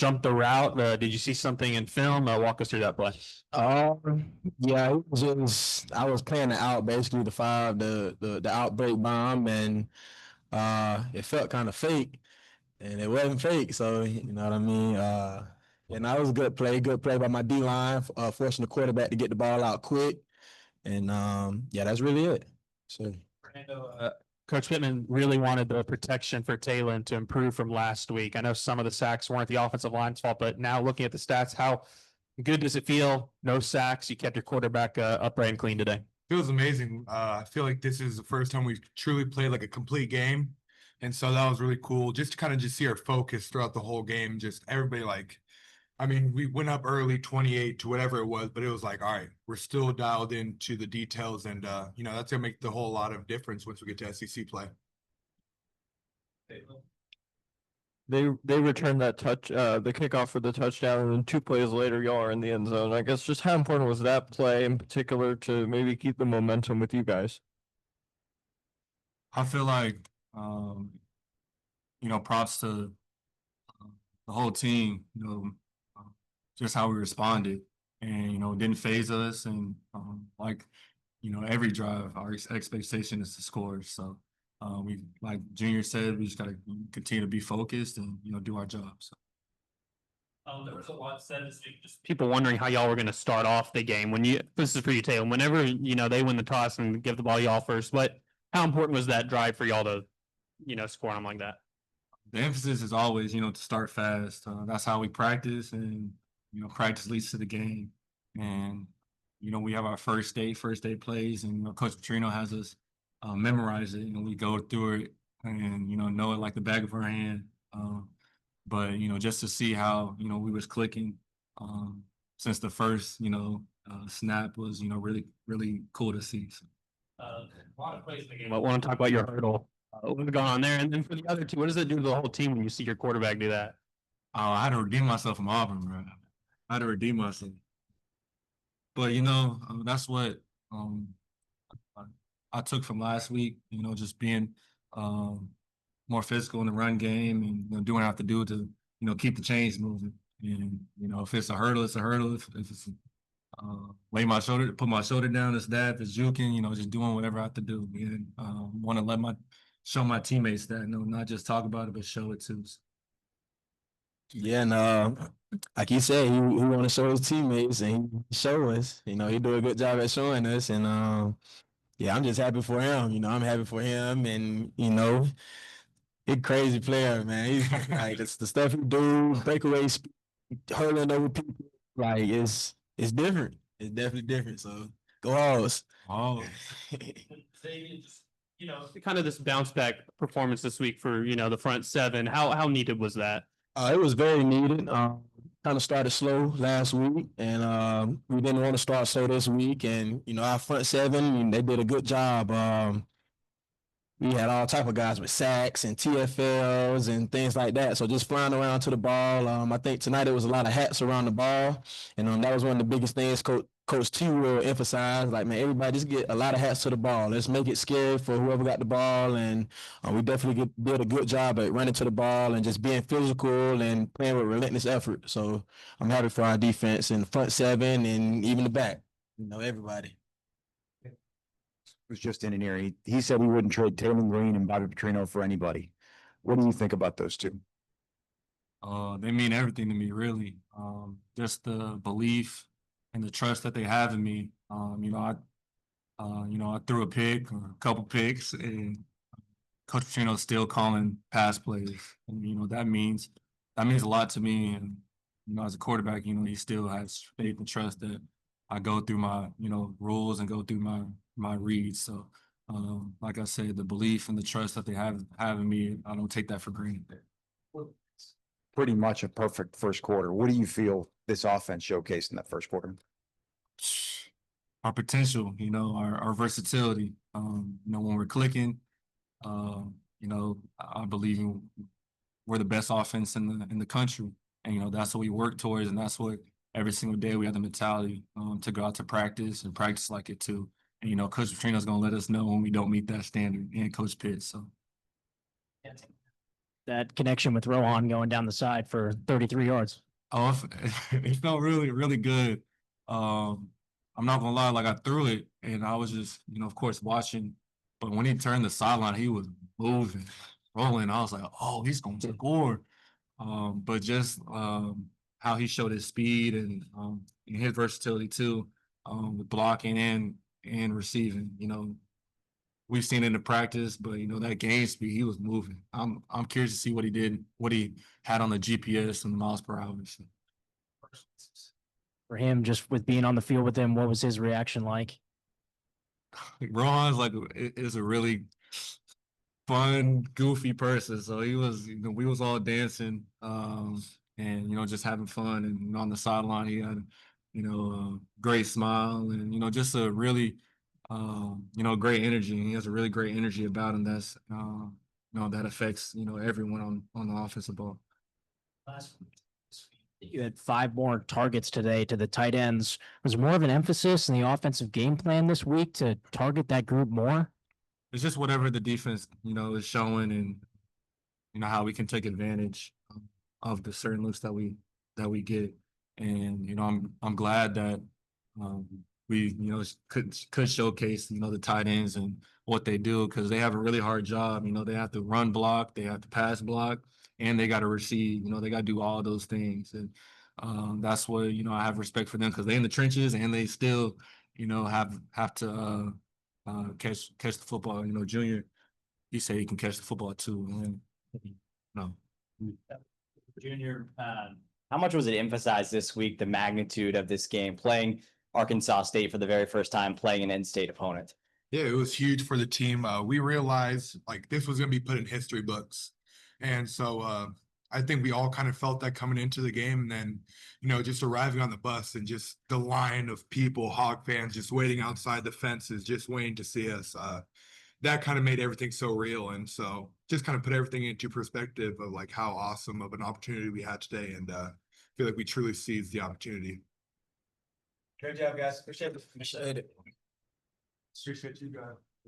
jumped the route. Did you see something in film? Walk us through that play. Yeah, it was just I was playing it out basically the outbreak bomb, and it felt kind of fake, and it wasn't fake. So you know what I mean. And that was a good play by my D line, forcing the quarterback to get the ball out quick, and yeah, that's really it. So. Fernando, Coach Pittman really wanted the protection for Taylen to improve from last week. I know some of the sacks weren't the offensive line's fault, but now looking at the stats, how good does it feel? No sacks. You kept your quarterback upright and clean today. Feels amazing. I feel like this is the first time we've truly played like a complete game. And so that was really cool. Just to kind of just see our focus throughout the whole game. Just everybody we went up early 28 to whatever it was, but it was like, all right, we're still dialed into the details. And, that's going to make the whole lot of difference once we get to SEC play. They returned that the kickoff for the touchdown, and then 2 plays later, y'all are in the end zone. I guess just how important was that play in particular to maybe keep the momentum with you guys? I feel like, props to the whole team, just how we responded and, it didn't phase us. And every drive, our expectation is to score. So we, like Junior said, we just got to continue to be focused and, do our job. So. There was a lot said this week, just people wondering how y'all were going to start off the game. This is for you, Taylor, whenever, they win the toss and give the ball y'all first, but how important was that drive for y'all to, score them like that? The emphasis is always, to start fast. That's how we practice, and, practice leads to the game. And, we have our first day plays, and, Coach Petrino has us memorize it. We go through it and, know it like the back of our hand. But, just to see how, we was clicking since the first, snap was, really, really cool to see. So. A lot of plays in the game. I want to talk about your hurdle. What's going on there? And then for the other two, what does it do to the whole team when you see your quarterback do that? I had to redeem myself from Auburn, bro. I had to redeem myself. But, that's what I took from last week, just being more physical in the run game and, doing what I have to do to, keep the chains moving. And, if it's a hurdle, it's a hurdle. If it's put my shoulder down, it's that. If it's juking, just doing whatever I have to do. And want to show my teammates that, not just talk about it, but show it too. Yeah, and like you said, he want to show his teammates, and he show us. He do a good job at showing us, and yeah, I'm just happy for him. I'm happy for him, and he's a crazy player, man. He's like the stuff he do, breakaway, hurling over people, like it's different. It's definitely different. So go Hogs. Oh. Kind of this bounce back performance this week for the front seven. How needed was that? It was very needed. Kind of started slow last week, and we didn't want to start slow this week. And our front seven, they did a good job. We had all type of guys with sacks and TFLs and things like that. So just flying around to the ball. I think tonight it was a lot of hats around the ball, and that was one of the biggest things Coach T will emphasize. Like, man, everybody just get a lot of hats to the ball. Let's make it scary for whoever got the ball, and we definitely did a good job at running to the ball and just being physical and playing with relentless effort. So I'm happy for our defense and the front seven and even the back. Everybody. Was just in here. He said he wouldn't trade Taylen Green and Bobby Petrino for anybody. What do you think about those two? They mean everything to me, really. Just the belief and the trust that they have in me. I threw a pick or a couple picks, and Coach Petrino's still calling pass plays. And, that means a lot to me. And, as a quarterback, he still has faith and trust that I go through my, rules and go through my reads. So, like I said, the belief and the trust that they have in me, I don't take that for granted. Pretty much a perfect first quarter. What do you feel this offense showcased in that first quarter? Our potential, our versatility. When we're clicking, I believe we're the best offense in the country, and that's what we work towards, and that's what every single day we have the mentality to go out to practice and practice like it too. And Coach Petrino's gonna let us know when we don't meet that standard, and Coach Pitt. So. that connection with Rohan going down the side for 33 yards. Oh, it felt really, really good. I'm not gonna lie, like I threw it and I was just, of course watching, but when he turned the sideline, he was moving, rolling. I was like, oh, he's gonna score. But just how he showed his speed and his versatility too, with blocking and receiving. We've seen it in the practice, but that game speed, he was moving. I'm curious to see what he did, what he had on the GPS and the miles per hour. So. For him, just with being on the field with him, what was his reaction like? Rohan's is a really fun, goofy person. So he was, we was all dancing, and just having fun. And on the sideline, he had, a great smile and just a really, great energy. He has a really great energy about him. That's, that affects everyone on the offensive ball. You had 5 more targets today to the tight ends. Was more of an emphasis in the offensive game plan this week to target that group more? It's just whatever the defense, is showing and, how we can take advantage of the certain looks that we get. And, I'm glad that we, could showcase, the tight ends and what they do because they have a really hard job. They have to run block, they have to pass block, and they got to receive. They got to do all those things. And that's what, I have respect for them because they're in the trenches and they still, have to catch the football. Junior, he said he can catch the football too. And, no. Junior, how much was it emphasized this week, the magnitude of this game, playing Arkansas State for the very first time, playing an in-state opponent? Yeah, it was huge for the team. We realized like this was going to be put in history books. And so I think we all kind of felt that coming into the game. And then, just arriving on the bus and just the line of people, Hog fans, just waiting outside the fences, just waiting to see us. That kind of made everything so real. And so just kind of put everything into perspective of like how awesome of an opportunity we had today. And feel like we truly seized the opportunity. Good job, guys. Appreciate it. Appreciate it. Appreciate you guys.